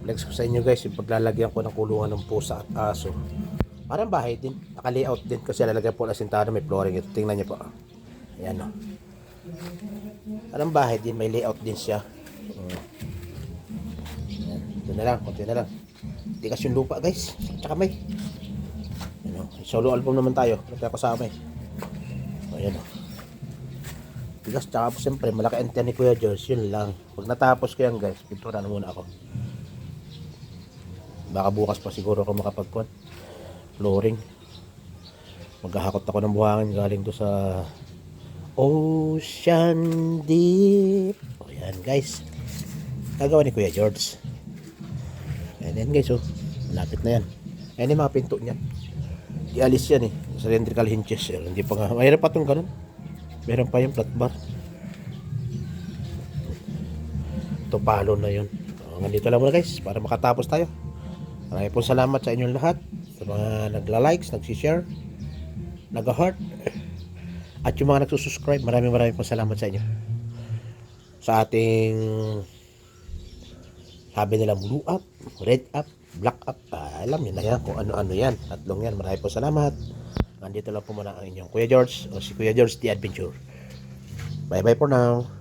Flex ko sa inyo guys yung paglalagyan ko ng kulungan ng pusa at aso. Parang bahay din, naka-layout din kasi lalagyan po ng sintado, may flooring ito. Tingnan niyo po. Ayan o. Parang bahay din, may layout din siya. Ayan. Ito na lang, konti na lang. Tikas yung lupa guys, tsaka may. Ayan o. Solo album naman tayo, wala tayo kasama eh. Ayan o. Tigas, tsaka po siyempre malaki antenna ni Kuya George, yun lang. Pag natapos ko yan guys, pintura na muna ako. Baka bukas pa siguro ako makapagpuan flooring. Maghahakot ako ng buhangin galing do sa Ocean Deep. O yan guys, gagawa ni Kuya George. Ayan guys, oh, malapit na yan. Ayan yung mga pinto niya, ialis yan eh, cylindrical hinges. Hindi pa nga, mayroon pa itong ganun, meron pa yung flat bar. Ito palo na yun. Nandito lang muna guys para makatapos tayo. Maraming po salamat sa inyong lahat, sa mga nagla-likes, nagsishare, nag-heart, at yung mga nagsusubscribe. Maraming po salamat sa inyo. Sa ating, sabi nila, blue up, red up, black up, alam nyo na yan kung ano-ano yan. Tatlong yan. Maraming po salamat. Nandito lang po muna ang inyong Kuya George, o si Kuya George The Adventure. Bye bye for now.